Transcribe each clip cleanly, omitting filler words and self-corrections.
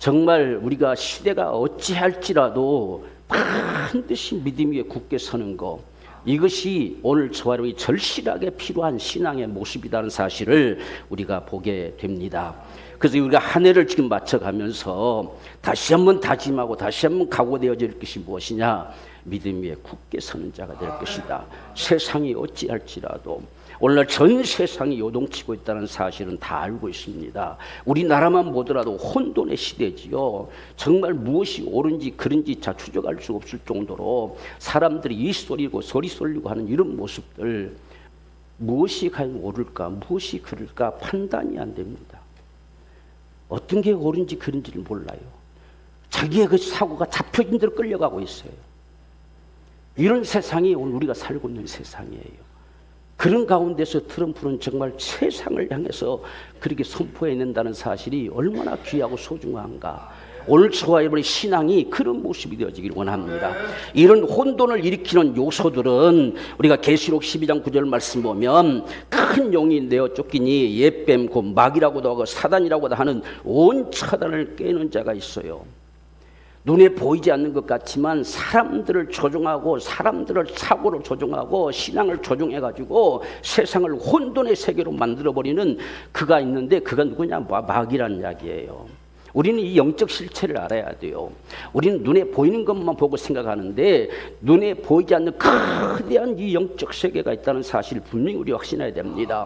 정말 우리가 시대가 어찌할지라도 반드시 믿음 위에 굳게 서는 것, 이것이 오늘 저와 여러분이 절실하게 필요한 신앙의 모습이라는 사실을 우리가 보게 됩니다. 그래서 우리가 한 해를 지금 맞춰가면서 다시 한번 다짐하고 다시 한번 각오되어질 것이 무엇이냐? 믿음 위에 굳게 서는 자가 될 것이다. 세상이 어찌할지라도 오늘날 전 세상이 요동치고 있다는 사실은 다 알고 있습니다. 우리나라만 보더라도 혼돈의 시대지요. 정말 무엇이 옳은지 그른지 자 추적할 수 없을 정도로 사람들이 이 쏠리고 소리 쏠리고 하는 이런 모습들, 무엇이 과연 옳을까 무엇이 그럴까 판단이 안 됩니다. 어떤 게 옳은지 그른지를 몰라요. 자기의 그 사고가 잡혀진 대로 끌려가고 있어요. 이런 세상이 오늘 우리가 살고 있는 세상이에요. 그런 가운데서 트럼프는 정말 세상을 향해서 그렇게 선포해낸다는 사실이 얼마나 귀하고 소중한가. 오늘 저와 여러분의 신앙이 그런 모습이 되어지기를 원합니다. 이런 혼돈을 일으키는 요소들은 우리가 계시록 12장 9절 말씀 보면 큰 용이 내어 쫓기니 옛뱀 곧 마귀라고도 하고 사단이라고도 하는 온 차단을 깨는 자가 있어요. 눈에 보이지 않는 것 같지만 사람들을 조종하고 사람들을 사고를 조종하고 신앙을 조종해가지고 세상을 혼돈의 세계로 만들어버리는 그가 있는데, 그가 누구냐? 마귀란 이야기예요. 우리는 이 영적 실체를 알아야 돼요. 우리는 눈에 보이는 것만 보고 생각하는데 눈에 보이지 않는 거대한 이 영적 세계가 있다는 사실을 분명히 우리 확신해야 됩니다.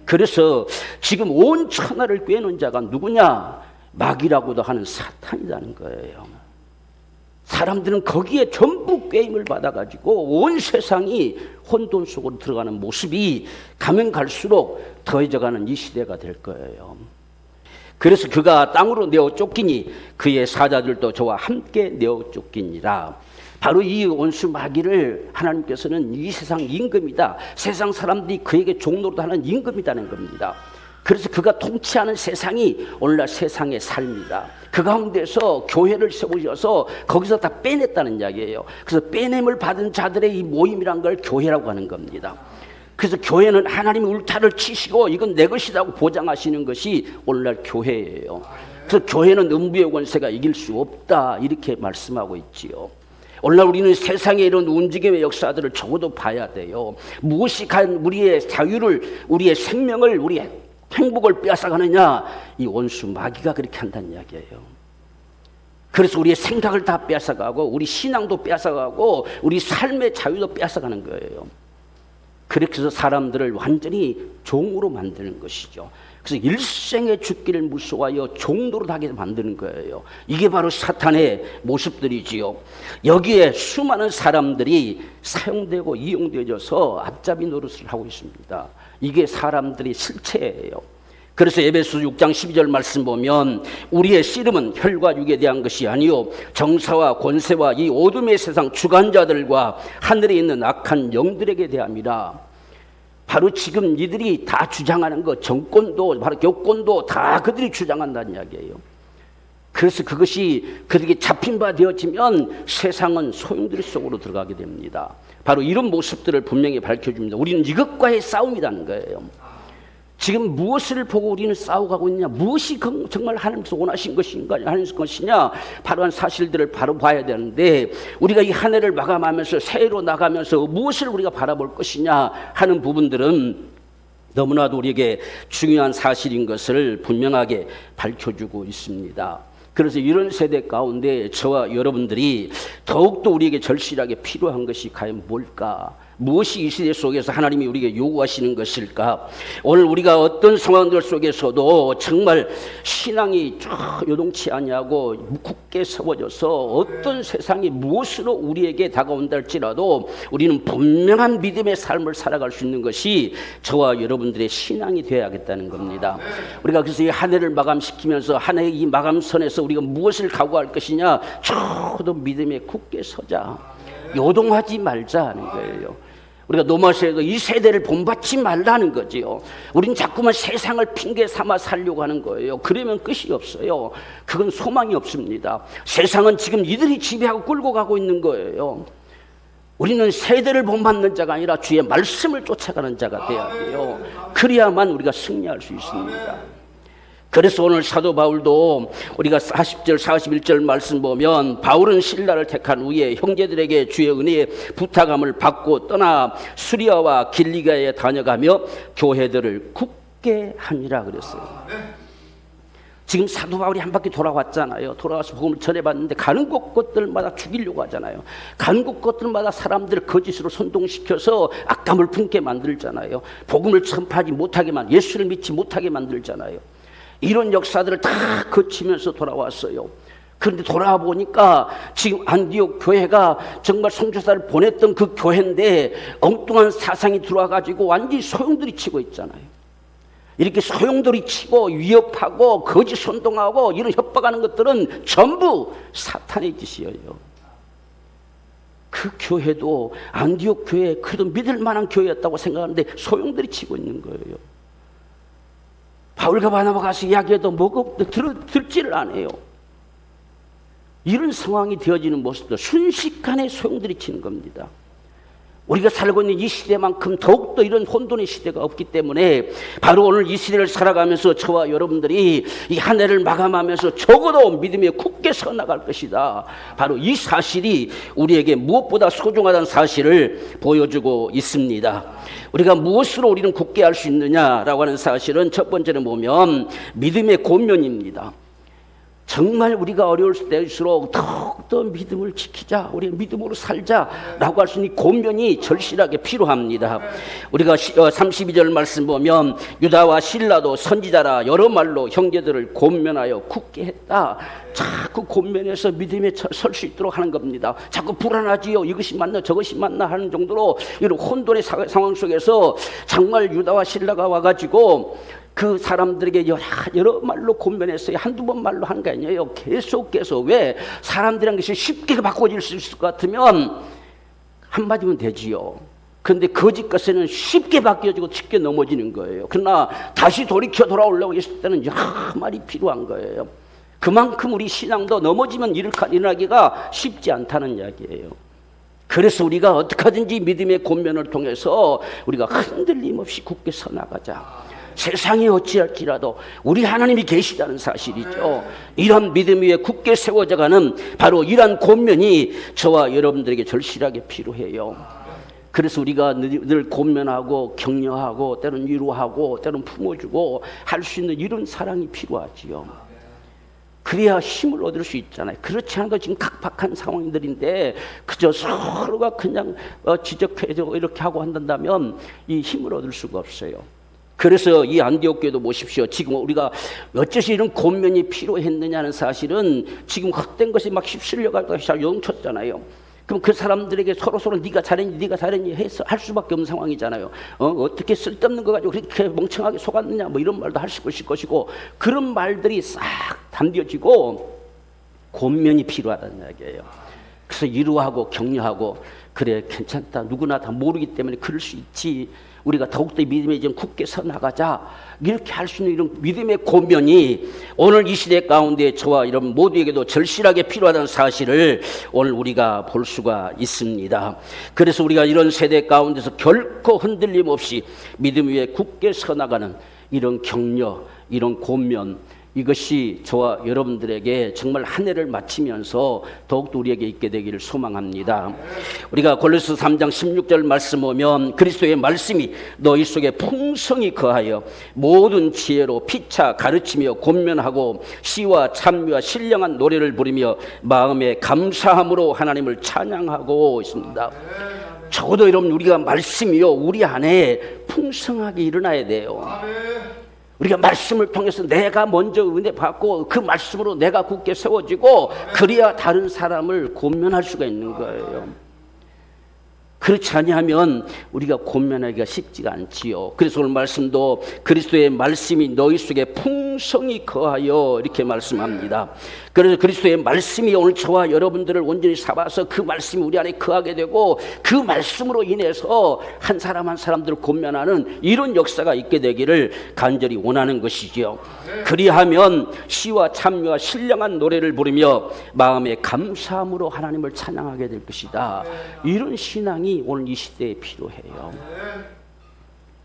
그래서 지금 온 천하를 꿰는 자가 누구냐? 마귀라고도 하는 사탄이라는 거예요. 사람들은 거기에 전부 꿰임을 받아가지고 온 세상이 혼돈 속으로 들어가는 모습이 가면 갈수록 더해져가는 이 시대가 될 거예요. 그래서 그가 땅으로 내어 쫓기니 그의 사자들도 저와 함께 내어 쫓기니라. 바로 이 원수 마귀를 하나님께서는 이 세상 임금이다, 세상 사람들이 그에게 종노릇하는 임금이라는 겁니다. 그래서 그가 통치하는 세상이 오늘날 세상의 삶이다. 그 가운데서 교회를 세우셔서 거기서 다 빼냈다는 이야기예요. 그래서 빼냄을 받은 자들의 이 모임이란 걸 교회라고 하는 겁니다. 그래서 교회는 하나님이 울타를 치시고 이건 내 것이라고 보장하시는 것이 오늘날 교회예요. 그래서 교회는 음부의 권세가 이길 수 없다, 이렇게 말씀하고 있지요. 오늘날 우리는 세상의 이런 움직임의 역사들을 적어도 봐야 돼요. 무엇이 과연 우리의 자유를, 우리의 생명을, 우리의 행복을 빼앗아가느냐? 이 원수 마귀가 그렇게 한다는 이야기예요. 그래서 우리의 생각을 다 빼앗아가고 우리 신앙도 빼앗아가고 우리 삶의 자유도 빼앗아가는 거예요. 그렇게 해서 사람들을 완전히 종으로 만드는 것이죠. 그래서 일생의 죽기를 무서워하여 종로로 하게 만드는 거예요. 이게 바로 사탄의 모습들이지요. 여기에 수많은 사람들이 사용되고 이용되어져서 앞잡이 노릇을 하고 있습니다. 이게 사람들의 실체예요. 그래서 에베소 6장 12절 말씀 보면 우리의 씨름은 혈과 육에 대한 것이 아니요 정사와 권세와 이 어둠의 세상 주관자들과 하늘에 있는 악한 영들에게 대함이라. 바로 지금 이들이 다 주장하는 것, 정권도 바로 교권도 다 그들이 주장한다는 이야기예요. 그래서 그것이 그들에게 잡힌 바 되어지면 세상은 소용돌이 속으로 들어가게 됩니다. 바로 이런 모습들을 분명히 밝혀줍니다. 우리는 이것과의 싸움이라는 거예요. 지금 무엇을 보고 우리는 싸워가고 있냐? 무엇이 정말 하나님께서 원하신 것인가? 하는 것이냐? 바로 한 사실들을 바로 봐야 되는데, 우리가 이 한 해를 마감하면서 새해로 나가면서 무엇을 우리가 바라볼 것이냐 하는 부분들은 너무나도 우리에게 중요한 사실인 것을 분명하게 밝혀주고 있습니다. 그래서 이런 세대 가운데 저와 여러분들이 더욱더 우리에게 절실하게 필요한 것이 과연 뭘까? 무엇이 이 시대 속에서 하나님이 우리에게 요구하시는 것일까? 오늘 우리가 어떤 상황들 속에서도 정말 신앙이 요동치 아니하고 굳게 세워져서 어떤 세상이 무엇으로 우리에게 다가온다 할지라도 우리는 분명한 믿음의 삶을 살아갈 수 있는 것이 저와 여러분들의 신앙이 되어야겠다는 겁니다. 우리가 그래서 이 한 해를 마감시키면서 한 해의 이 마감선에서 우리가 무엇을 각오할 것이냐? 저도 믿음에 굳게 서자, 요동하지 말자 하는 거예요. 우리가 노마시에도 이 세대를 본받지 말라는 거지요. 우린 자꾸만 세상을 핑계 삼아 살려고 하는 거예요. 그러면 끝이 없어요. 그건 소망이 없습니다. 세상은 지금 이들이 지배하고 끌고 가고 있는 거예요. 우리는 세대를 본받는 자가 아니라 주의 말씀을 쫓아가는 자가 되어야 돼요. 그래야만 우리가 승리할 수 있습니다. 그래서 오늘 사도 바울도 우리가 40절 41절 말씀 보면 바울은 신라를 택한 후에 형제들에게 주의 은혜의 부탁함을 받고 떠나 수리아와 길리가에 다녀가며 교회들을 굳게 하니라 그랬어요. 지금 사도 바울이 한 바퀴 돌아왔잖아요. 돌아와서 복음을 전해봤는데 가는 곳곳들마다 죽이려고 하잖아요. 가는 곳곳들마다 사람들을 거짓으로 선동시켜서 악감을 품게 만들잖아요. 복음을 전파하지 못하게 예수를 믿지 못하게 만들잖아요. 이런 역사들을 다 거치면서 돌아왔어요. 그런데 돌아와 보니까 지금 안디옥 교회가 정말 선교사를 보냈던 그 교회인데 엉뚱한 사상이 들어와가지고 완전히 소용돌이 치고 있잖아요. 이렇게 소용돌이 치고 위협하고 거짓 선동하고 이런 협박하는 것들은 전부 사탄의 짓이에요. 그 교회도 안디옥 교회 그래도 믿을 만한 교회였다고 생각하는데 소용돌이 치고 있는 거예요. 바울과 바나바 가서 이야기해도 뭐가 듣지를 않아요. 이런 상황이 되어지는 모습도 순식간에 소용돌이 치는 겁니다. 우리가 살고 있는 이 시대만큼 더욱더 이런 혼돈의 시대가 없기 때문에 바로 오늘 이 시대를 살아가면서 저와 여러분들이 이 한 해를 마감하면서 적어도 믿음에 굳게 서 나갈 것이다. 바로 이 사실이 우리에게 무엇보다 소중하다는 사실을 보여주고 있습니다. 우리가 무엇으로 우리는 굳게 할 수 있느냐라고 하는 사실은 첫 번째는 보면 믿음의 권면입니다. 정말 우리가 어려울 때일수록 더욱더 믿음을 지키자, 우리 믿음으로 살자라고 할 수 있는 권면이 절실하게 필요합니다. 우리가 32절 말씀 보면 유다와 실라도 선지자라 여러 말로 형제들을 권면하여 굳게 했다. 자꾸 권면해서 믿음에 설 수 있도록 하는 겁니다. 자꾸 불안하지요. 이것이 맞나 저것이 맞나 하는 정도로 이런 혼돈의 상황 속에서 정말 유다와 실라가 와가지고 그 사람들에게 여러 말로 권면했어요. 한두 번 말로 한 게 아니에요. 계속 왜 사람들이란 것이 쉽게 바꿔질 수 있을 것 같으면 한마디면 되지요. 그런데 거짓 것에는 쉽게 바뀌어지고 쉽게 넘어지는 거예요. 그러나 다시 돌이켜 돌아오려고 했을 때는 여러 말이 필요한 거예요. 그만큼 우리 신앙도 넘어지면 일어나기가 쉽지 않다는 이야기예요. 그래서 우리가 어떻게 하든지 믿음의 권면을 통해서 우리가 흔들림 없이 굳게 서 나가자. 세상이 어찌할지라도 우리 하나님이 계시다는 사실이죠. 이런 믿음 위에 굳게 세워져가는 바로 이러한 권면이 저와 여러분들에게 절실하게 필요해요. 그래서 우리가 늘 권면하고 격려하고 때로는 위로하고 때로는 품어주고 할 수 있는 이런 사랑이 필요하지요. 그래야 힘을 얻을 수 있잖아요. 그렇지 않아도 지금 각박한 상황들인데 그저 서로가 그냥 지적해주고 이렇게 하고 한다면 이 힘을 얻을 수가 없어요. 그래서 이 안디옥 교회도 보십시오. 지금 우리가 어째서 이런 권면이 필요했느냐는 사실은 지금 헛된 것이 막 휩쓸려가지고 잘 용쳤잖아요. 그럼 그 사람들에게 서로 네가 잘했니 해서 할 수밖에 없는 상황이잖아요. 어떻게 쓸데없는 거 가지고 그렇게 멍청하게 속았느냐 뭐 이런 말도 할 수 있을 것이고 그런 말들이 싹 담겨지고 권면이 필요하다는 이야기예요. 그래서 위로하고 격려하고 그래 괜찮다 누구나 다 모르기 때문에 그럴 수 있지. 우리가 더욱더 믿음에 좀 굳게 서 나가자 이렇게 할 수 있는 이런 믿음의 권면이 오늘 이 시대 가운데 저와 이런 모두에게도 절실하게 필요하다는 사실을 오늘 우리가 볼 수가 있습니다. 그래서 우리가 이런 세대 가운데서 결코 흔들림 없이 믿음 위에 굳게 서 나가는 이런 격려, 이런 권면 이것이 저와 여러분들에게 정말 한 해를 마치면서 더욱더 우리에게 있게 되기를 소망합니다. 우리가 골로새 3장 16절 말씀 보면 그리스도의 말씀이 너희 속에 풍성히 거하여 모든 지혜로 피차 가르치며 권면하고 시와 찬미와 신령한 노래를 부르며 마음에 감사함으로 하나님을 찬양하고 있습니다. 적어도 여러분 우리가 말씀이요 우리 안에 풍성하게 일어나야 돼요. 우리가 말씀을 통해서 내가 먼저 은혜 받고 그 말씀으로 내가 굳게 세워지고 그래야 다른 사람을 권면할 수가 있는 거예요. 그렇지 아니하면 우리가 권면하기가 쉽지가 않지요. 그래서 오늘 말씀도 그리스도의 말씀이 너희 속에 풍성히 거하여 이렇게 말씀합니다. 그래서 그리스도의 말씀이 오늘 저와 여러분들을 온전히 삼아서 그 말씀이 우리 안에 거하게 되고 그 말씀으로 인해서 한 사람 한 사람들을 권면하는 이런 역사가 있게 되기를 간절히 원하는 것이지요. 그리하면 시와 찬미와 신령한 노래를 부르며 마음에 감사함으로 하나님을 찬양하게 될 것이다. 이런 신앙이 오늘 이 시대에 필요해요.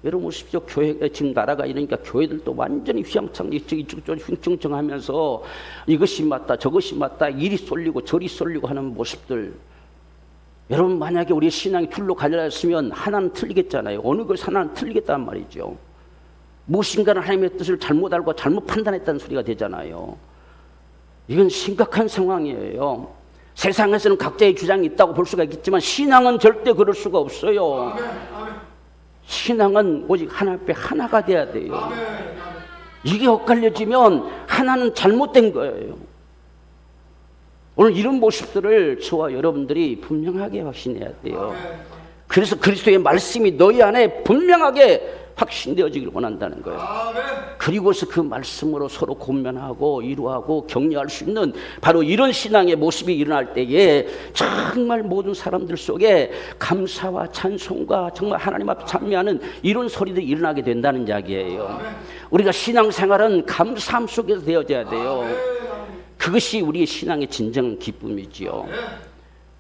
여러분 보십시오. 교회 지금 나라가 이러니까 교회들도 완전히 휘황찬 이쪽 휘청청하면서 이것이 맞다 저것이 맞다 이리 쏠리고 저리 쏠리고 하는 모습들. 여러분 만약에 우리 신앙이 둘로 갈라졌으면 하나는 틀리겠잖아요. 어느 것이 하나는 틀리겠다는 말이죠. 무엇인가는 하나님의 뜻을 잘못 알고 잘못 판단했다는 소리가 되잖아요. 이건 심각한 상황이에요. 세상에서는 각자의 주장이 있다고 볼 수가 있겠지만 신앙은 절대 그럴 수가 없어요. 신앙은 오직 하나 앞에 하나가 돼야 돼요. 이게 엇갈려지면 하나는 잘못된 거예요. 오늘 이런 모습들을 저와 여러분들이 분명하게 확신해야 돼요. 그래서 그리스도의 말씀이 너희 안에 분명하게 확신되어지기를 원한다는 거예요. 그리고서 그 말씀으로 서로 권면하고 위로하고 격려할 수 있는 바로 이런 신앙의 모습이 일어날 때에 정말 모든 사람들 속에 감사와 찬송과 정말 하나님 앞에 찬미하는 이런 소리들이 일어나게 된다는 이야기예요. 우리가 신앙생활은 감사함 속에서 되어져야 돼요. 그것이 우리의 신앙의 진정한 기쁨이지요.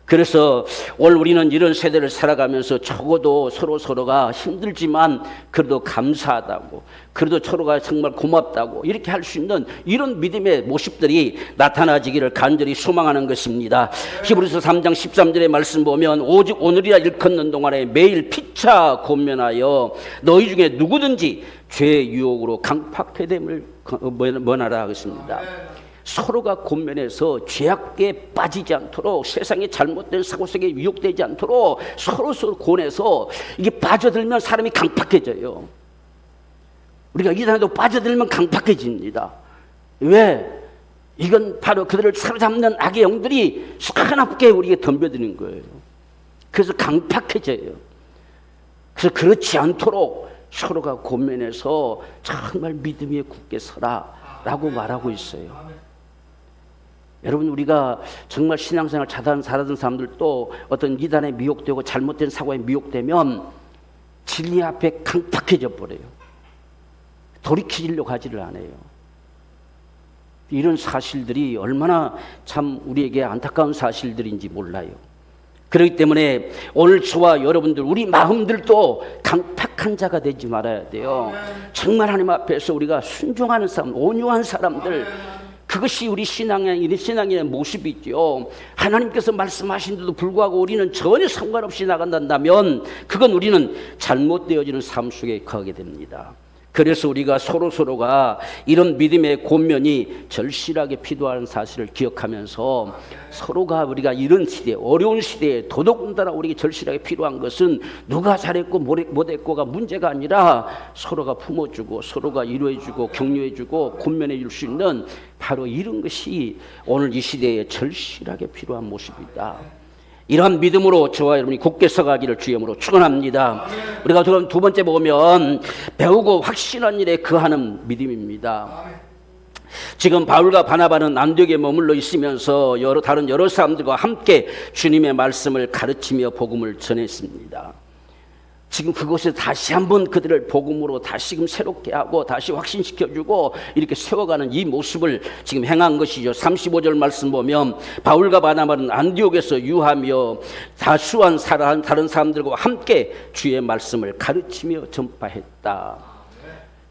그래서 오늘 우리는 이런 세대를 살아가면서 적어도 서로가 힘들지만 그래도 감사하다고, 그래도 서로가 정말 고맙다고 이렇게 할 수 있는 이런 믿음의 모습들이 나타나지기를 간절히 소망하는 것입니다. 히브리서 3장 13절의 말씀 보면 오직 오늘이라 일컫는 동안에 매일 피차 권면하여 너희 중에 누구든지 죄의 유혹으로 강팍해 됨을 면하라 하겠습니다. 서로가 권면해서 죄악에 빠지지 않도록, 세상의 잘못된 사고 속에 유혹되지 않도록 서로 권해서 이게 빠져들면 사람이 강팍해져요. 우리가 이단에도 빠져들면 강팍해집니다. 왜? 이건 바로 그들을 사로잡는 악의 영들이 사납게 우리에게 덤벼드는 거예요. 그래서 강팍해져요. 그래서 그렇지 않도록 서로가 권면해서 정말 믿음 위에 굳게 서라 라고 말하고 있어요. 여러분 우리가 정말 신앙생활 잘하던 사람들도 어떤 이단에 미혹되고 잘못된 사고에 미혹되면 진리 앞에 강팍해져 버려요. 돌이키려고 하지를 않아요. 이런 사실들이 얼마나 참 우리에게 안타까운 사실들인지 몰라요. 그렇기 때문에 오늘 저와 여러분들 우리 마음들도 강팍한 자가 되지 말아야 돼요. 정말 하나님 앞에서 우리가 순종하는 사람, 온유한 사람들, 그것이 우리 신앙의 모습이죠. 하나님께서 말씀하신데도 불구하고 우리는 전혀 상관없이 나간다면 그건 우리는 잘못되어지는 삶 속에 거하게 됩니다. 그래서 우리가 서로가 이런 믿음의 권면이 절실하게 필요한 사실을 기억하면서 서로가 우리가 이런 시대, 어려운 시대에 더더군다나 우리에게 절실하게 필요한 것은 누가 잘했고 못했고가 문제가 아니라 서로가 품어주고 서로가 위로해주고 격려해주고 권면해 줄 수 있는 바로 이런 것이 오늘 이 시대에 절실하게 필요한 모습이다. 이러한 믿음으로 저와 여러분이 굳게 서가기를 주님으로 축원합니다. 우리가 두 번째 보면 배우고 확신한 일에 거하는 믿음입니다. 지금 바울과 바나바는 안디옥에 머물러 있으면서 다른 여러 사람들과 함께 주님의 말씀을 가르치며 복음을 전했습니다. 지금 그곳에 다시 한번 그들을 복음으로 다시금 새롭게 하고 다시 확신시켜주고 이렇게 세워가는 이 모습을 지금 행한 것이죠. 35절 말씀 보면 바울과 바나바는 안디옥에서 유하며 다수한 다른 사람들과 함께 주의 말씀을 가르치며 전파했다.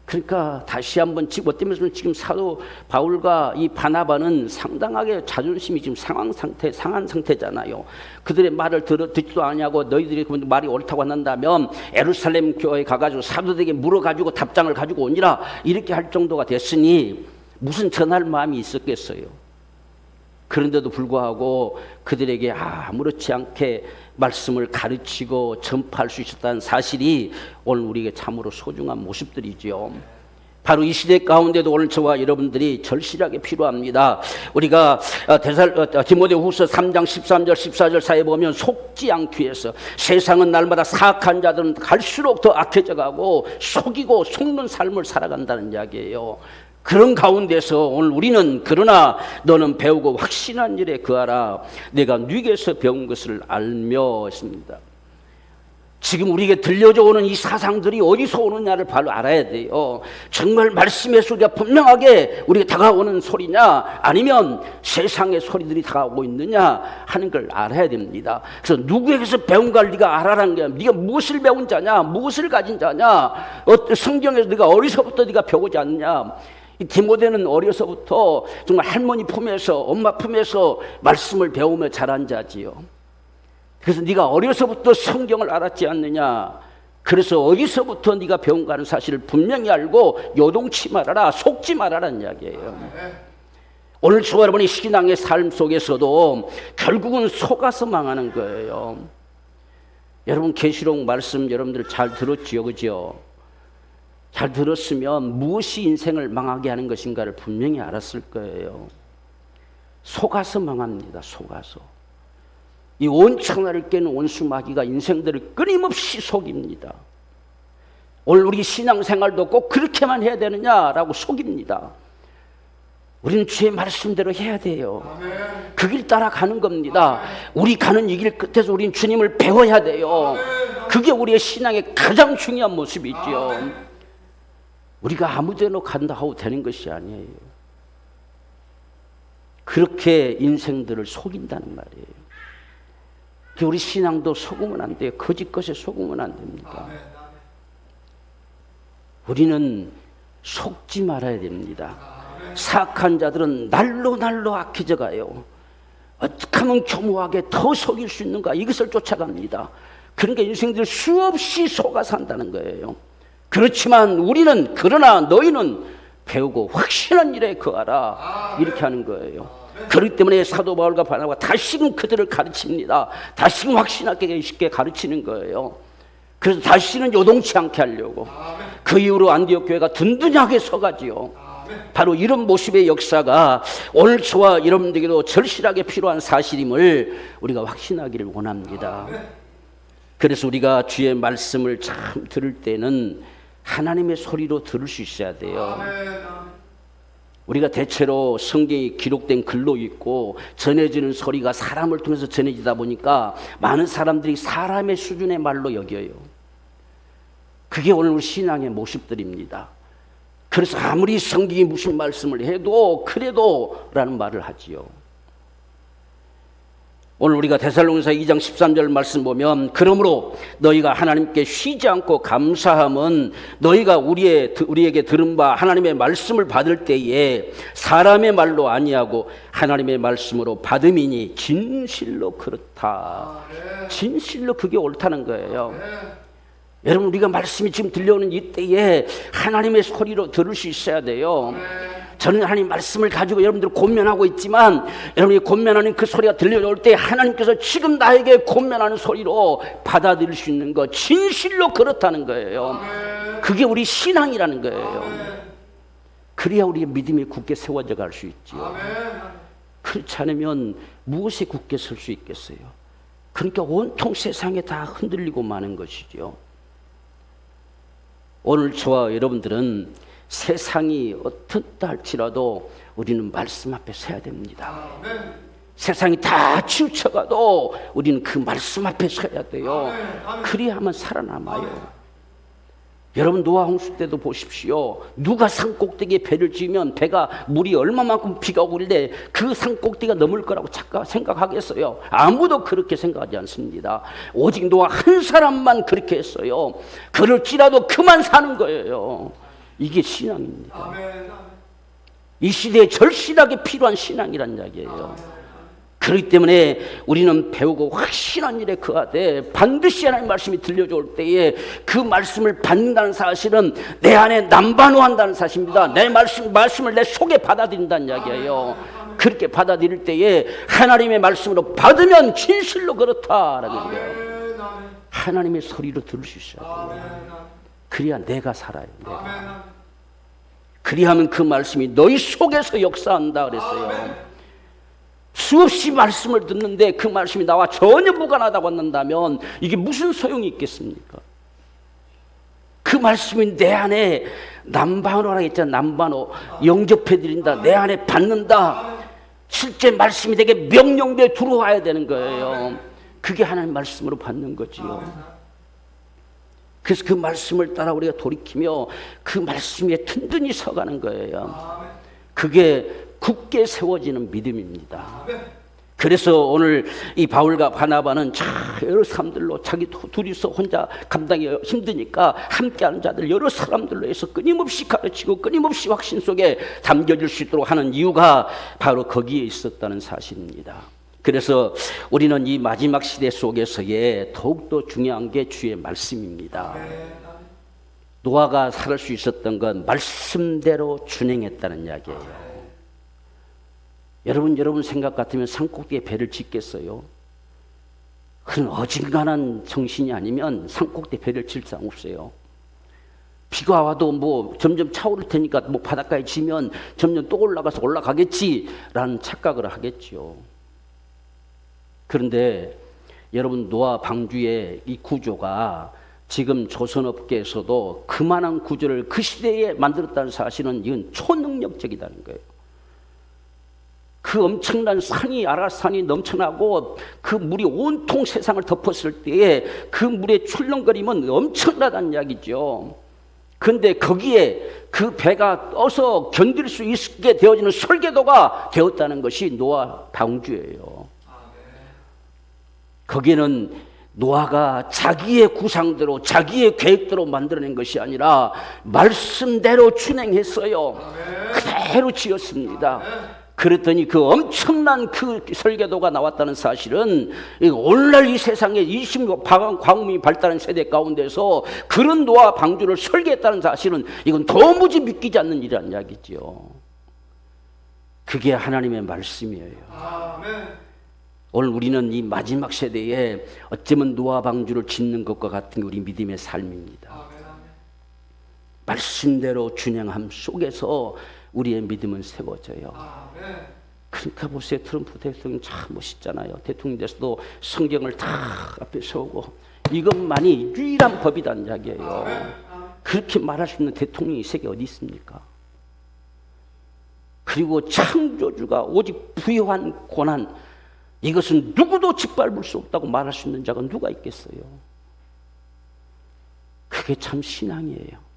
그러니까 다시 한번 지금 사도 바울과 이 바나바는 상당하게 자존심이 지금 상한 상태잖아요. 그들의 말을 듣지도 않냐고 너희들이 말이 옳다고 한다면 예루살렘 교회에 가가지고 사도들에게 물어가지고 답장을 가지고 오니라 이렇게 할 정도가 됐으니 무슨 전할 마음이 있었겠어요. 그런데도 불구하고 그들에게 아무렇지 않게 말씀을 가르치고 전파할 수 있었다는 사실이 오늘 우리에게 참으로 소중한 모습들이죠. 바로 이 시대 가운데도 오늘 저와 여러분들이 절실하게 필요합니다. 우리가 디모데후서 3장 13절 14절 사이에 보면 속지 않기 위해서 세상은 날마다 사악한 자들은 갈수록 더 악해져 가고 속이고 속는 삶을 살아간다는 이야기예요. 그런 가운데서 오늘 우리는 그러나 너는 배우고 확신한 일에 거하라. 내가 네게서 배운 것을 알며 했습니다. 지금 우리에게 들려져 오는 이 사상들이 어디서 오느냐를 바로 알아야 돼요. 정말 말씀의 소리가 분명하게 우리에게 다가오는 소리냐, 아니면 세상의 소리들이 다가오고 있느냐 하는 걸 알아야 됩니다. 그래서 누구에게서 배운 걸 네가 알아라는 거야. 네가 무엇을 배운 자냐, 무엇을 가진 자냐, 성경에서 네가 어려서부터 네가 배우지 않느냐. 이 디모데는 어려서부터 정말 할머니 품에서, 엄마 품에서 말씀을 배우며 자란 자지요. 그래서 네가 어려서부터 성경을 알았지 않느냐. 그래서 어디서부터 네가 배운가 하는 사실을 분명히 알고 요동치 말아라, 속지 말아라는 이야기예요. 오늘 저와 여러분이 신앙의 삶 속에서도 결국은 속아서 망하는 거예요. 여러분 계시록 말씀 여러분들 잘 들었지요, 그죠? 잘 들었으면 무엇이 인생을 망하게 하는 것인가를 분명히 알았을 거예요. 속아서 망합니다. 속아서. 이 온 천하를 깨는 원수 마귀가 인생들을 끊임없이 속입니다. 오늘 우리 신앙생활도 꼭 그렇게만 해야 되느냐라고 속입니다. 우리는 주의 말씀대로 해야 돼요. 그 길 따라가는 겁니다. 우리 가는 이 길 끝에서 우리는 주님을 배워야 돼요. 그게 우리의 신앙의 가장 중요한 모습이죠. 우리가 아무데나 간다 하고 되는 것이 아니에요. 그렇게 인생들을 속인다는 말이에요. 우리 신앙도 속으면 안 돼요. 거짓 것에 속으면 안 됩니다. 우리는 속지 말아야 됩니다. 사악한 자들은 날로 날로 악해져 가요. 어떻게 하면 교묘하게 더 속일 수 있는가, 이것을 쫓아갑니다. 그러니까 인생들 수없이 속아 산다는 거예요. 그렇지만 우리는, 그러나 너희는 배우고 확신한 일에 거하라, 이렇게 하는 거예요. 그렇기 때문에 사도 바울과 바나바가 다시금 그들을 가르칩니다. 다시금 확신하게 쉽게 가르치는 거예요. 그래서 다시는 요동치 않게 하려고. 그 이후로 안디옥 교회가 든든하게 서가지요. 바로 이런 모습의 역사가 오늘 저와 여러분들에게도 절실하게 필요한 사실임을 우리가 확신하기를 원합니다. 그래서 우리가 주의 말씀을 참 들을 때는 하나님의 소리로 들을 수 있어야 돼요. 우리가 대체로 성경이 기록된 글로 읽고 전해지는 소리가 사람을 통해서 전해지다 보니까 많은 사람들이 사람의 수준의 말로 여겨요. 그게 오늘 우리 신앙의 모습들입니다. 그래서 아무리 성경이 무슨 말씀을 해도 그래도 라는 말을 하지요. 오늘 우리가 데살로니가서 2장 13절 말씀 보면, 그러므로 너희가 하나님께 쉬지 않고 감사함은 너희가 우리에게 들은 바 하나님의 말씀을 받을 때에 사람의 말로 아니하고 하나님의 말씀으로 받음이니 진실로 그렇다. 진실로 그게 옳다는 거예요. 여러분, 우리가 말씀이 지금 들려오는 이때에 하나님의 소리로 들을 수 있어야 돼요. 저는 하나님 말씀을 가지고 여러분들 권면하고 있지만, 여러분이 권면하는 그 소리가 들려올 때 하나님께서 지금 나에게 권면하는 소리로 받아들일 수 있는 것, 진실로 그렇다는 거예요. 그게 우리 신앙이라는 거예요. 그래야 우리의 믿음이 굳게 세워져 갈 수 있지요. 그렇지 않으면 무엇에 굳게 설 수 있겠어요? 그러니까 온통 세상에 다 흔들리고 마는 것이죠. 오늘 저와 여러분들은 세상이 어떻다 할지라도 우리는 말씀 앞에 서야 됩니다. 세상이 다 치우쳐가도 우리는 그 말씀 앞에 서야 돼요. 그래야만 살아남아요. 여러분, 노아 홍수 때도 보십시오. 누가 산꼭대기에 배를 지으면 배가 물이 얼마만큼 비가 오고 그런데 그 산꼭대기가 넘을 거라고 생각하겠어요? 아무도 그렇게 생각하지 않습니다. 오직 노아 한 사람만 그렇게 했어요. 그럴지라도 그만 사는 거예요. 이게 신앙입니다. 이 시대에 절실하게 필요한 신앙이란 이야기예요. 그렇기 때문에 우리는 배우고 확신한 일에 거하되 반드시 하나님 말씀이 들려줄 때에 그 말씀을 받는다는 사실은 내 안에 남반호한다는 사실입니다. 내 말씀을 내 속에 받아들인다는 이야기예요. 그렇게 받아들일 때에 하나님의 말씀으로 받으면 진실로 그렇다라는 거예요. 하나님의 소리로 들을 수 있어야 돼요. 그래야 내가 살아요. 내가. 그리하면 그 말씀이 너희 속에서 역사한다 그랬어요. 수없이 말씀을 듣는데 그 말씀이 나와 전혀 무관하다고 한다면 이게 무슨 소용이 있겠습니까? 그 말씀이 내 안에 남반호라고 했잖아. 남반호. 영접해드린다. 내 안에 받는다. 실제 말씀이 되게 명령대로 들어와야 되는 거예요. 그게 하나님 말씀으로 받는 거지요. 그래서 그 말씀을 따라 우리가 돌이키며 그 말씀 위에 든든히 서가는 거예요. 그게 굳게 세워지는 믿음입니다. 그래서 오늘 이 바울과 바나바는 여러 사람들로 자기 둘이서 혼자 감당이 힘드니까 함께하는 자들 여러 사람들로 해서 끊임없이 가르치고 끊임없이 확신 속에 담겨질 수 있도록 하는 이유가 바로 거기에 있었다는 사실입니다. 그래서 우리는 이 마지막 시대 속에서의 더욱더 중요한 게 주의 말씀입니다. 노아가 살 수 있었던 건 말씀대로 준행했다는 이야기예요. 여러분 생각 같으면 산꼭대기에 배를 짓겠어요? 그런 어중간한 정신이 아니면 산꼭대기에 배를 칠 사람 없어요. 비가 와도 뭐 점점 차오를 테니까 뭐 바닷가에 지면 점점 또 올라가겠지라는 착각을 하겠죠. 그런데 여러분 노아 방주의 이 구조가 지금 조선업계에서도 그만한 구조를 그 시대에 만들었다는 사실은 이건 초능력적이라는 거예요. 그 엄청난 산이 아라산이 넘쳐나고 그 물이 온통 세상을 덮었을 때에 그 물의 출렁거림은 엄청나다는 이야기죠. 그런데 거기에 그 배가 떠서 견딜 수 있게 되어지는 설계도가 되었다는 것이 노아 방주예요. 거기에는 노아가 자기의 구상대로 자기의 계획대로 만들어낸 것이 아니라 말씀대로 준행했어요. 그대로 지었습니다. 그랬더니 그 엄청난 그 설계도가 나왔다는 사실은 오늘날 이 세상에 20억 광음이 발달한 세대 가운데서 그런 노아 방주를 설계했다는 사실은 이건 도무지 믿기지 않는 일이라는 이야기죠. 그게 하나님의 말씀이에요. 아멘. 오늘 우리는 이 마지막 세대에 어쩌면 노아 방주를 짓는 것과 같은 우리 믿음의 삶입니다. 아멘. 말씀대로 준행함 속에서 우리의 믿음은 세워져요. 그러니까 보세요. 트럼프 대통령 참 멋있잖아요. 대통령 돼서도 성경을 다 앞에 세우고 이것만이 유일한 법이라는 이야기예요. 그렇게 말할 수 있는 대통령이 이 세계에 어디 있습니까? 그리고 창조주가 오직 부여한 고난, 이것은 누구도 짓밟을 수 없다고 말할 수 있는 자가 누가 있겠어요? 그게 참 신앙이에요.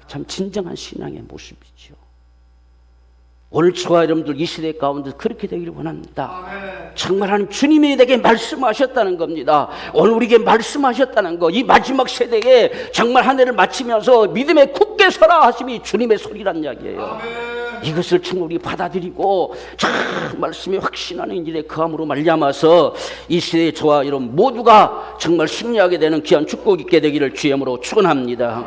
참 진정한 신앙의 모습이죠. 오늘 저와 여러분들 이 시대 가운데 그렇게 되기를 원합니다. 정말 하나님 주님이 내게 말씀하셨다는 겁니다. 오늘 우리에게 말씀하셨다는 거, 이 마지막 세대에 정말 한 해를 마치면서 믿음에 굳게 서라 하심이 주님의 소리란 이야기예요. 이것을 정말 우리 받아들이고 참 말씀에 확신하는 일에 그함으로 말미암아서 이 시대의 저와 여러분 모두가 정말 승리하게 되는 귀한 축복 있게 되기를 주님으로 축원합니다.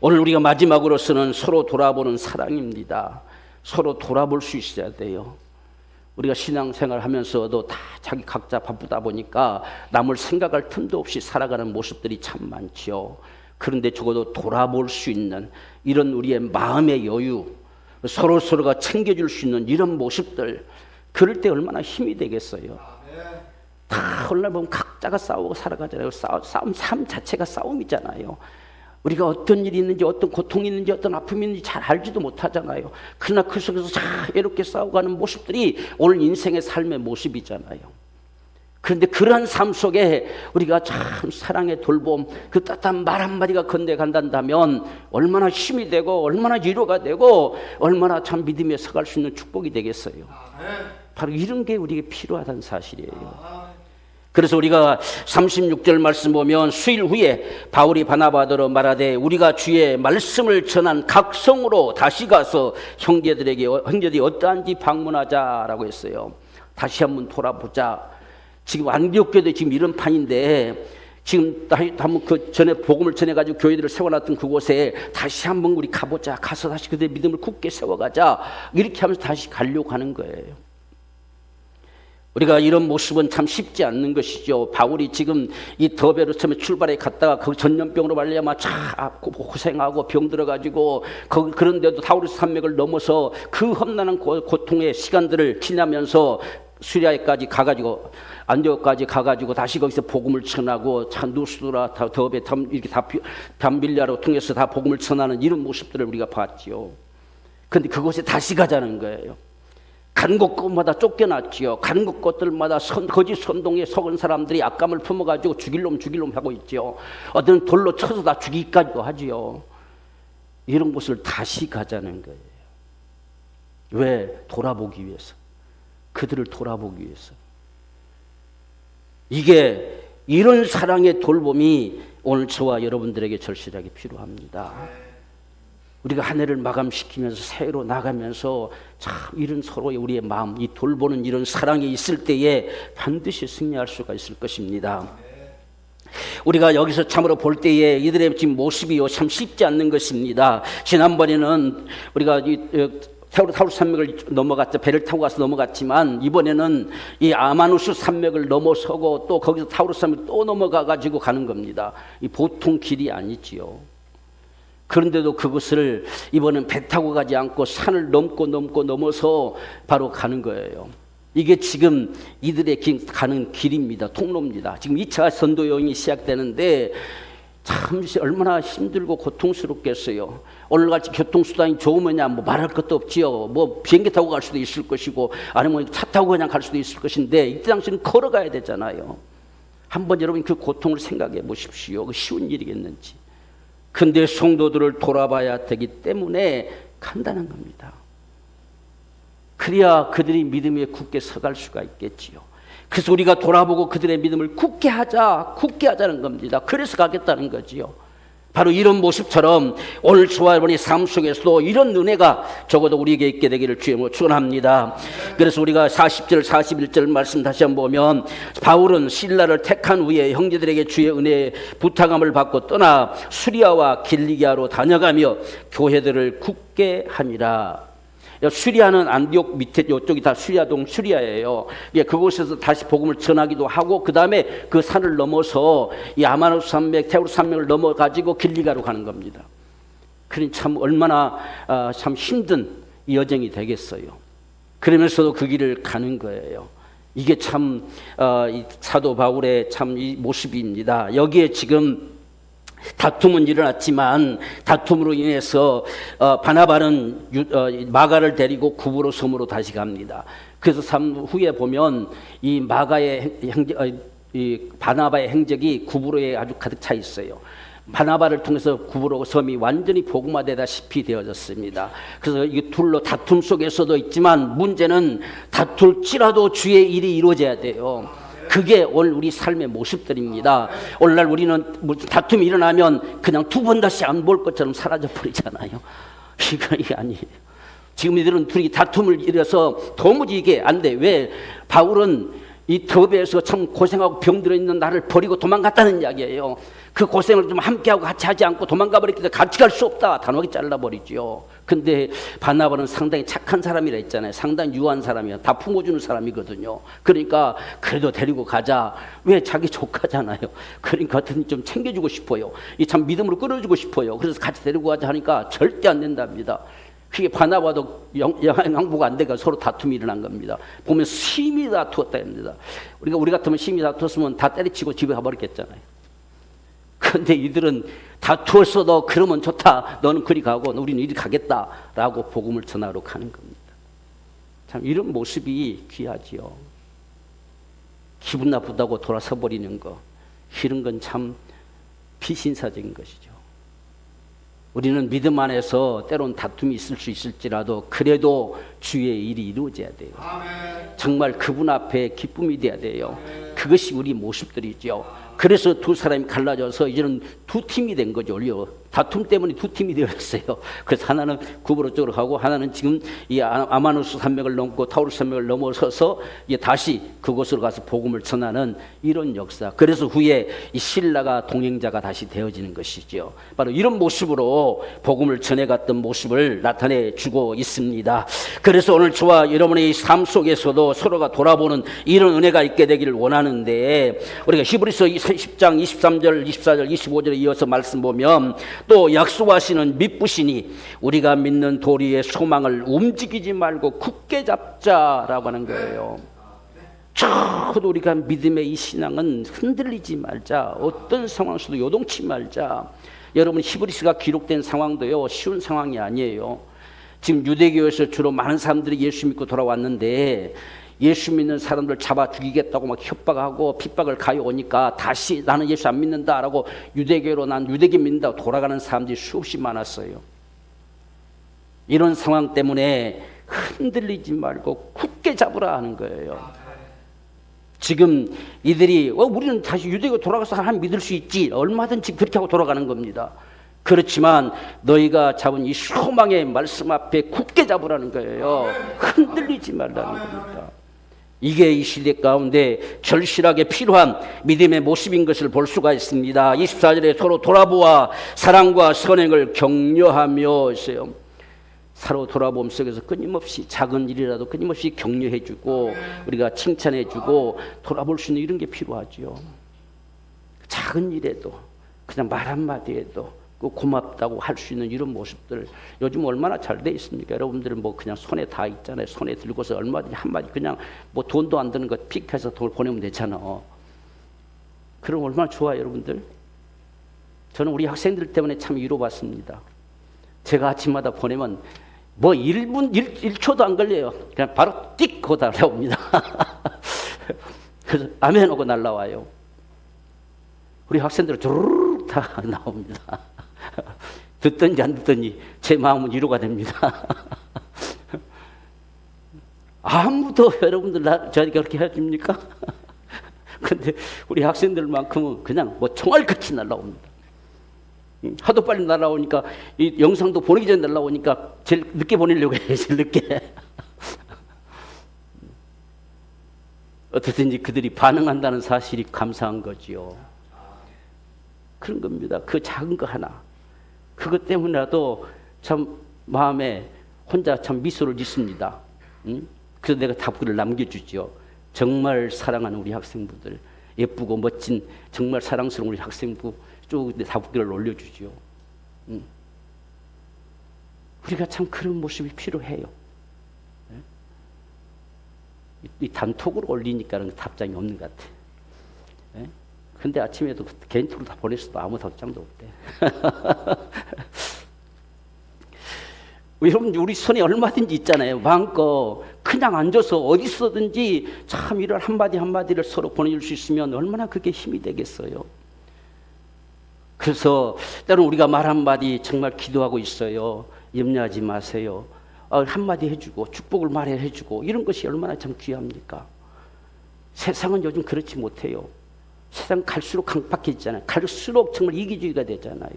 오늘 우리가 마지막으로서는 서로 돌아보는 사랑입니다. 서로 돌아볼 수 있어야 돼요. 우리가 신앙생활 하면서도 다 자기 각자 바쁘다 보니까 남을 생각할 틈도 없이 살아가는 모습들이 참 많죠. 그런데 적어도 돌아볼 수 있는 이런 우리의 마음의 여유, 서로가 챙겨줄 수 있는 이런 모습들, 그럴 때 얼마나 힘이 되겠어요. 다 오늘 보면 각자가 싸우고 살아가잖아요. 삶 자체가 싸움이잖아요. 우리가 어떤 일이 있는지, 어떤 고통이 있는지, 어떤 아픔이 있는지 잘 알지도 못하잖아요. 그러나 그 속에서 잘 이렇게 싸워가는 모습들이 오늘 인생의 삶의 모습이잖아요. 그런데 그러한 삶 속에 우리가 참 사랑의 돌봄, 그 따뜻한 말 한마디가 건네간다면 얼마나 힘이 되고 얼마나 위로가 되고 얼마나 참 믿음에 서갈 수 있는 축복이 되겠어요. 바로 이런 게 우리에게 필요하다는 사실이에요. 그래서 우리가 36절 말씀 보면 수일 후에 바울이 바나바더러 말하되 우리가 주의 말씀을 전한 각 성으로 다시 가서 형제들이 어떠한지 방문하자라고 했어요. 다시 한번 돌아보자. 지금 안디옥교도 지금 이런 판인데 지금 한번 그 전에 복음을 전해가지고 교회들을 세워놨던 그곳에 다시 한번 우리 가보자. 가서 다시 그들의 믿음을 굳게 세워가자. 이렇게 하면서 다시 가려고 하는 거예요. 우리가 이런 모습은 참 쉽지 않는 것이죠. 바울이 지금 이 더베로 처음에 출발해 갔다가 그 전염병으로 말미암아 참 고생하고 병들어가지고 그런데도 타우르스 산맥을 넘어서 그 험난한 고통의 시간들을 지나면서 수리아에까지 가가지고 안디옥까지 가가지고 다시 거기서 복음을 전하고 참 누스드라 더베 이렇게 다 담빌리아로 통해서 다 복음을 전하는 이런 모습들을 우리가 봤지요. 그런데 그곳에 다시 가자는 거예요. 가는 곳곳마다 쫓겨났지요. 가는 곳곳들마다 거짓 선동에 속은 사람들이 악감을 품어가지고 죽일 놈 하고 있지요. 어떤 돌로 쳐서 다 죽이기까지도 하지요. 이런 곳을 다시 가자는 거예요. 왜? 돌아보기 위해서. 그들을 돌아보기 위해서. 이런 사랑의 돌봄이 오늘 저와 여러분들에게 절실하게 필요합니다. 우리가 한 해를 마감시키면서 새해로 나가면서 참 이런 서로의 우리의 마음, 이 돌보는 이런 사랑이 있을 때에 반드시 승리할 수가 있을 것입니다. 우리가 여기서 참으로 볼 때에 이들의 지금 모습이요 참 쉽지 않는 것입니다. 지난번에는 우리가 타우루스 산맥을 넘어갔죠. 배를 타고 가서 넘어갔지만 이번에는 이 아마누스 산맥을 넘어서고 또 거기서 타우루스 산맥 또 넘어가 가지고 가는 겁니다. 이 보통 길이 아니지요. 그런데도 그것을 이번엔 배 타고 가지 않고 산을 넘어서 바로 가는 거예요. 이게 지금 이들의 가는 길입니다. 통로입니다. 지금 2차 선도 여행이 시작되는데 참 얼마나 힘들고 고통스럽겠어요. 오늘같이 교통수단이 좋으면야 뭐 말할 것도 없지요. 뭐 비행기 타고 갈 수도 있을 것이고 아니면 차 타고 그냥 갈 수도 있을 것인데 이때 당시는 걸어가야 되잖아요. 한번 여러분 그 고통을 생각해 보십시오. 그 쉬운 일이겠는지. 근데 성도들을 돌아봐야 되기 때문에 간단한 겁니다. 그래야 그들이 믿음에 굳게 서갈 수가 있겠지요. 그래서 우리가 돌아보고 그들의 믿음을 굳게 하자는 겁니다. 그래서 가겠다는 거지요. 바로 이런 모습처럼 오늘 저와 여러분의 삶 속에서도 이런 은혜가 적어도 우리에게 있게 되기를 주님으로 축원합니다. 그래서 우리가 40절 41절 말씀 다시 한번 보면 바울은 실라를 택한 후에 형제들에게 주의 은혜의 부탁함을 받고 떠나 수리아와 길리기아로 다녀가며 교회들을 굳게 함이라. 수리아는 안디옥 밑에 이쪽이 다 수리아동 수리아예요. 그곳에서 다시 복음을 전하기도 하고 그 다음에 그 산을 넘어서 이 아마누스 산맥, 타우루스 산맥을 넘어 가지고 길리가로 가는 겁니다. 그러니 참 얼마나 참 힘든 여정이 되겠어요. 그러면서도 그 길을 가는 거예요. 이게 참 이 사도 바울의 참 이 모습입니다. 여기에 지금 다툼은 일어났지만 다툼으로 인해서 바나바는 마가를 데리고 구브로 섬으로 다시 갑니다. 그래서 후에 보면 이 마가의 이 바나바의 행적이 구브로에 아주 가득 차 있어요. 바나바를 통해서 구브로 섬이 완전히 복음화되다시피 되어졌습니다. 그래서 이 둘로 다툼 속에서도 있지만 문제는 다툴지라도 주의 일이 이루어져야 돼요. 그게 오늘 우리 삶의 모습들입니다. 오늘날 우리는 다툼이 일어나면 그냥 두 번 다시 안 볼 것처럼 사라져 버리잖아요. 이게 아니에요. 지금 이들은 둘이 다툼을 일어서 도무지 이게 안 돼. 왜? 바울은 이 더베에서 참 고생하고 병들어 있는 나를 버리고 도망갔다는 이야기예요. 그 고생을 좀 함께하고 같이 하지 않고 도망가 버렸기 때문에 같이 갈 수 없다. 단호하게 잘라버리죠. 근데 바나바는 상당히 착한 사람이라 했잖아요. 상당히 유한 사람이야. 다 품어주는 사람이거든요. 그러니까 그래도 데리고 가자. 왜? 자기 조카잖아요. 그러니까 어떻게 좀 챙겨주고 싶어요. 이 참 믿음으로 끌어주고 싶어요. 그래서 같이 데리고 가자 하니까 절대 안 된답니다. 그게 바나바도 양보가 안 되니까 서로 다툼이 일어난 겁니다. 보면 심히 다투었다 합니다. 우리 같으면 심히 다투었으면 다 때려치고 집에 가버렸겠잖아요. 그런데 이들은 다투었어도 그러면 좋다. 너는 그리 가고 우리는 이리 가겠다라고 복음을 전하러 가는 겁니다. 참 이런 모습이 귀하지요. 기분 나쁘다고 돌아서 버리는 거, 이런 건 참 비신사적인 것이죠. 우리는 믿음 안에서 때론 다툼이 있을 수 있을지라도 그래도 주의 일이 이루어져야 돼요. 정말 그분 앞에 기쁨이 돼야 돼요. 그것이 우리 모습들이죠. 그래서 두 사람이 갈라져서 이제는 두 팀이 된 거죠. 다툼 때문에 두 팀이 되었어요. 그래서 하나는 구브로 쪽으로 가고 하나는 지금 이 아마누스 산맥을 넘고 타우루스 산맥을 넘어서서 이제 다시 그곳으로 가서 복음을 전하는 이런 역사. 그래서 후에 이 신라가 동행자가 다시 되어지는 것이죠. 바로 이런 모습으로 복음을 전해갔던 모습을 나타내 주고 있습니다. 그래서 오늘 저와 여러분의 삶 속에서도 서로가 돌아보는 이런 은혜가 있게 되기를 원하는데 우리가 히브리서 10장 23절 24절 25절에 이어서 말씀 보면 또 약속하시는 믿부시니 우리가 믿는 도리의 소망을 움직이지 말고 굳게 잡자라고 하는 거예요. 저도 우리가 믿음의 이 신앙은 흔들리지 말자. 어떤 상황 속도 요동치 말자. 여러분 히브리서가 기록된 상황도요 쉬운 상황이 아니에요. 지금 유대교에서 주로 많은 사람들이 예수 믿고 돌아왔는데 예수 믿는 사람들 잡아 죽이겠다고 막 협박하고 핍박을 가해오니까 다시 나는 예수 안 믿는다라고 유대교로 난 유대교 믿는다고 돌아가는 사람들이 수없이 많았어요. 이런 상황 때문에 흔들리지 말고 굳게 잡으라 하는 거예요. 지금 이들이 우리는 다시 유대교 돌아가서 하나님 믿을 수 있지, 얼마든지 그렇게 하고 돌아가는 겁니다. 그렇지만 너희가 잡은 이 소망의 말씀 앞에 굳게 잡으라는 거예요. 흔들리지 말라는 겁니다. 이게 이 시대 가운데 절실하게 필요한 믿음의 모습인 것을 볼 수가 있습니다. 24절에 서로 돌아보아 사랑과 선행을 격려하며 있어요. 서로 돌아봄 속에서 끊임없이 작은 일이라도 끊임없이 격려해주고 우리가 칭찬해주고 돌아볼 수 있는 이런 게 필요하죠. 작은 일에도 그냥 말 한마디에도 고맙다고 할 수 있는 이런 모습들 요즘 얼마나 잘 돼 있습니까? 여러분들은 뭐 그냥 손에 다 있잖아요. 손에 들고서 얼마든지 한마디 그냥 뭐 돈도 안 드는 거 픽해서 돈을 보내면 되잖아. 그럼 얼마나 좋아요, 여러분들? 저는 우리 학생들 때문에 참 위로받습니다. 제가 아침마다 보내면 뭐 1초도 안 걸려요. 그냥 바로 띡 하고 날라옵니다. 그래서 아멘 하고 날라와요. 우리 학생들은 주르륵 다 나옵니다. 듣든지 안 듣든지 제 마음은 위로가 됩니다. 아무도 여러분들 저에게 그렇게 해줍니까? 근데 우리 학생들만큼은 그냥 뭐 총알같이 날라옵니다. 하도 빨리 날아오니까 이 영상도 보내기 전에 날아오니까 제일 늦게 보내려고 해요. 제일 늦게. 어떻든지 그들이 반응한다는 사실이 감사한 거지요. 그런 겁니다. 그 작은 거 하나. 그것 때문에라도 참 마음에 혼자 참 미소를 짓습니다. 그래서 내가 답글을 남겨주죠. 정말 사랑하는 우리 학생부들, 예쁘고 멋진 정말 사랑스러운 우리 학생부 쭉 답글을 올려주죠. 우리가 참 그런 모습이 필요해요. 이 단톡으로 올리니까는 답장이 없는 것 같아. 근데 아침에도 개인톡으로 다 보냈어도 아무 답장도 없대. 여러분 우리 손에 얼마든지 있잖아요. 마음껏 그냥 앉아서 어디 있어든지 참 이런 한마디 한마디를 서로 보내줄 수 있으면 얼마나 그게 힘이 되겠어요. 그래서 때로는 우리가 말 한마디 정말 기도하고 있어요. 염려하지 마세요. 한마디 해주고 축복을 말해주고 이런 것이 얼마나 참 귀합니까? 세상은 요즘 그렇지 못해요. 세상 갈수록 강팍해지잖아요. 갈수록 정말 이기주의가 되잖아요.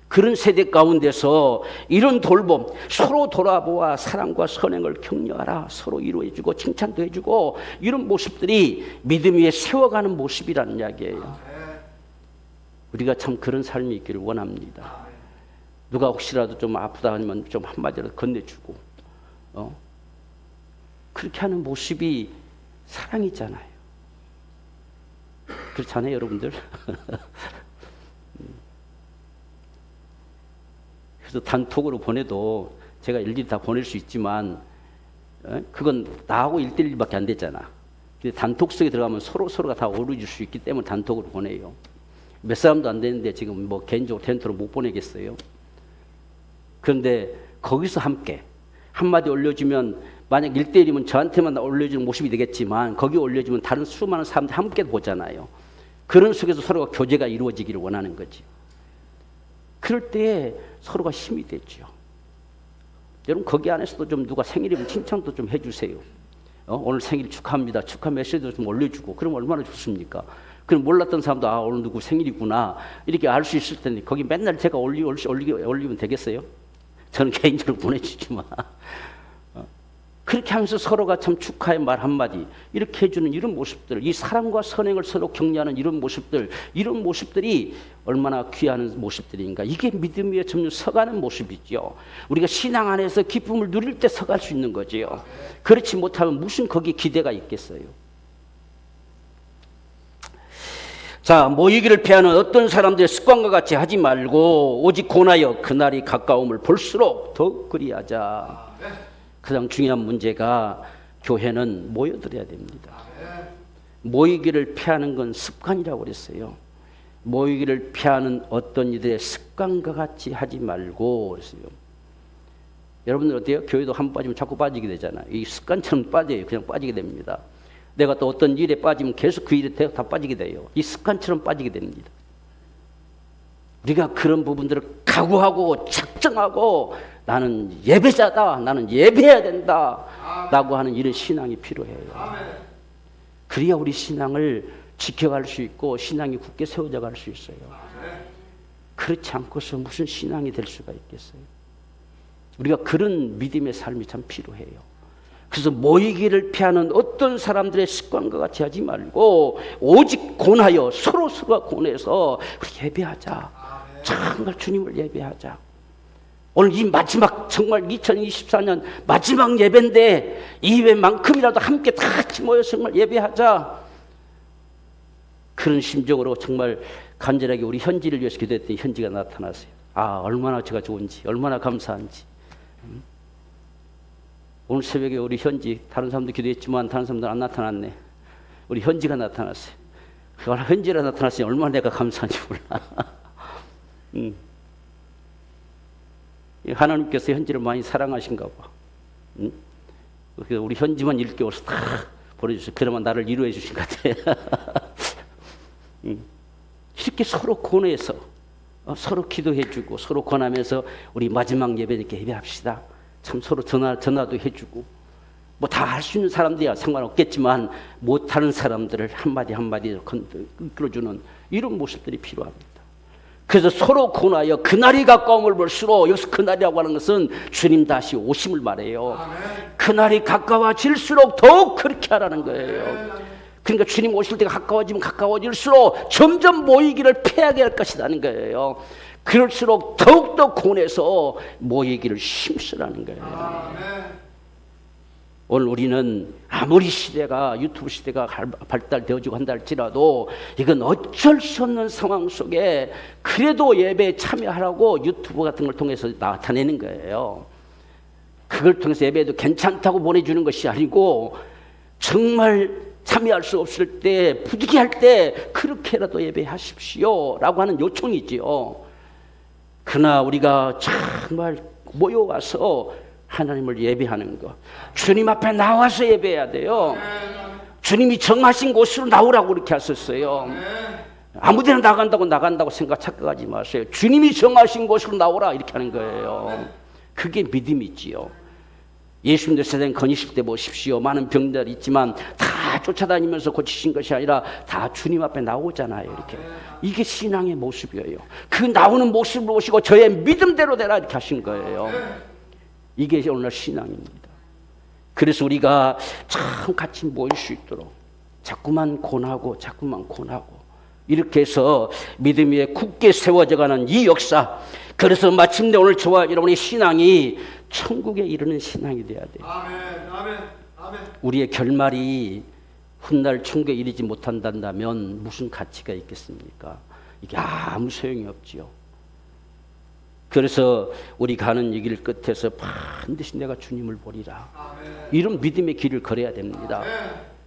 그런 세대 가운데서 이런 돌봄, 서로 돌아보아 사랑과 선행을 격려하라. 서로 위로해주고 칭찬도 해주고 이런 모습들이 믿음 위에 세워가는 모습이라는 이야기예요. 우리가 참 그런 삶이 있기를 원합니다. 누가 혹시라도 좀 아프다 하면 좀 한마디라도 건네주고 그렇게 하는 모습이 사랑이잖아요. 그렇잖아요, 여러분들. 그래서 단톡으로 보내도 제가 일일이 다 보낼 수 있지만 그건 나하고 1:1밖에 안 되잖아. 근데 단톡 속에 들어가면 서로가 다 어우러질 수 있기 때문에 단톡으로 보내요. 몇 사람도 안 되는데 지금 뭐 개인적으로 텐트로 못 보내겠어요. 그런데 거기서 함께 한마디 올려주면 만약 1:1이면 저한테만 올려주는 모습이 되겠지만 거기 올려주면 다른 수많은 사람들 함께 보잖아요. 그런 속에서 서로가 교제가 이루어지기를 원하는 거지. 그럴 때 서로가 힘이 되죠. 여러분 거기 안에서도 좀 누가 생일이면 칭찬도 좀 해주세요. 오늘 생일 축하합니다. 축하 메시지도 좀 올려주고 그럼 얼마나 좋습니까? 그럼 몰랐던 사람도 오늘 누구 생일이구나 이렇게 알 수 있을 텐데 거기 맨날 제가 올리면 되겠어요? 저는 개인적으로 보내주지만 그렇게 하면서 서로가 참 축하의 말 한마디 이렇게 해주는 이런 모습들, 이 사랑과 선행을 서로 격려하는 이런 모습들, 이런 모습들이 얼마나 귀한 모습들인가. 이게 믿음 위에 점점 서가는 모습이죠. 우리가 신앙 안에서 기쁨을 누릴 때 서갈 수 있는 거죠. 그렇지 못하면 무슨 거기에 기대가 있겠어요. 자, 모이기를 피하는 어떤 사람들의 습관과 같이 하지 말고 오직 고나여 그날이 가까움을 볼수록 더욱 그리하자. 가장 중요한 문제가 교회는 모여들어야 됩니다. 모이기를 피하는 건 습관이라고 그랬어요. 모이기를 피하는 어떤 이들의 습관과 같이 하지 말고 그랬어요. 여러분들 어때요? 교회도 한 번 빠지면 자꾸 빠지게 되잖아요. 이 습관처럼 빠져요. 그냥 빠지게 됩니다. 내가 또 어떤 일에 빠지면 계속 그 일에 다 빠지게 돼요. 이 습관처럼 빠지게 됩니다. 우리가 그런 부분들을 각오하고 작정하고 나는 예배자다, 나는 예배해야 된다 라고 하는 이런 신앙이 필요해요. 그래야 우리 신앙을 지켜갈 수 있고 신앙이 굳게 세워져 갈 수 있어요. 그렇지 않고서 무슨 신앙이 될 수가 있겠어요. 우리가 그런 믿음의 삶이 참 필요해요. 그래서 모이기를 피하는 어떤 사람들의 습관과 같이 하지 말고 오직 권하여 서로가 권해서 우리 예배하자. 정말 주님을 예배하자. 오늘 이 마지막 정말 2024년 마지막 예배인데 이 예배만큼이라도 함께 다 같이 모여서 정말 예배하자. 그런 심정으로 정말 간절하게 우리 현지를 위해서 기도했더니 현지가 나타났어요. 아, 얼마나 제가 좋은지, 얼마나 감사한지. 오늘 새벽에 우리 현지, 다른 사람도 기도했지만 다른 사람들 안 나타났네. 우리 현지가 나타났어요. 현지가 나타났으니 얼마나 내가 감사한지 몰라. 하나님께서 현지를 많이 사랑하신가 봐. 그래서 우리 현지만 일깨워서 다 보내주세요. 그러면 나를 위로해 주신 것 같아요. 이렇게 서로 권해서 서로 기도해주고 서로 권하면서 우리 마지막 예배 이렇게 예배합시다. 참 서로 전화도 해주고 뭐 다 할 수 있는 사람들이야 상관없겠지만 못하는 사람들을 한마디 한마디 이끌어주는 이런 모습들이 필요합니다. 그래서 서로 권하여 그날이 가까움을 볼수록 여기서 그날이라고 하는 것은 주님 다시 오심을 말해요. 그날이 가까워질수록 더욱 그렇게 하라는 거예요. 그러니까 주님 오실 때가 가까워지면 가까워질수록 점점 모이기를 피하게 할 것이라는 거예요. 그럴수록 더욱더 권해서 모이기를 힘쓰라는 거예요. 오늘 우리는 아무리 시대가 유튜브 시대가 발달되어지고 한다 할지라도 이건 어쩔 수 없는 상황 속에 그래도 예배에 참여하라고 유튜브 같은 걸 통해서 나타내는 거예요. 그걸 통해서 예배도 괜찮다고 보내주는 것이 아니고 정말 참여할 수 없을 때 부득이할 때 그렇게라도 예배하십시오 라고 하는 요청이지요. 그러나 우리가 정말 모여와서 하나님을 예배하는 것, 주님 앞에 나와서 예배해야 돼요. 주님이 정하신 곳으로 나오라고 그렇게 하셨어요. 아무데나 나간다고 착각하지 마세요. 주님이 정하신 곳으로 나오라 이렇게 하는 거예요. 그게 믿음이지요. 예수님도 세상 건이실 때 보십시오. 많은 병들이 있지만 다 쫓아다니면서 고치신 것이 아니라 다 주님 앞에 나오잖아요. 이렇게. 이게 신앙의 모습이에요. 그 나오는 모습을 보시고 저의 믿음대로 되라 이렇게 하신 거예요. 이게 오늘 신앙입니다. 그래서 우리가 참 같이 모일 수 있도록 자꾸만 권하고 이렇게 해서 믿음 위에 굳게 세워져가는 이 역사. 그래서 마침내 오늘 저와 여러분의 신앙이 천국에 이르는 신앙이 돼야 돼요. 아멘. 우리의 결말이 훗날 천국에 이르지 못한다면 무슨 가치가 있겠습니까? 이게 아무 소용이 없지요. 그래서 우리 가는 이 길 끝에서 반드시 내가 주님을 보리라. 이런 믿음의 길을 걸어야 됩니다.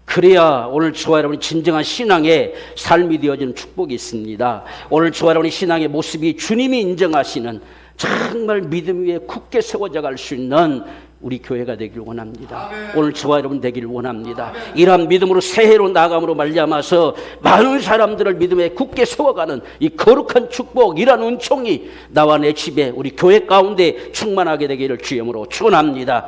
그래야 오늘 저와 여러분이 진정한 신앙의 삶이 되어지는 축복이 있습니다. 오늘 저와 여러분의 신앙의 모습이 주님이 인정하시는 정말 믿음 위에 굳게 세워져 갈 수 있는 우리 교회가 되길 원합니다. 오늘 저와 여러분 되길 원합니다. 이러한 믿음으로 새해로 나아감으로 말미암아서 많은 사람들을 믿음에 굳게 세워가는 이 거룩한 축복, 이러한 은총이 나와 내 집에 우리 교회 가운데 충만하게 되기를 주의 이름으로 축원합니다.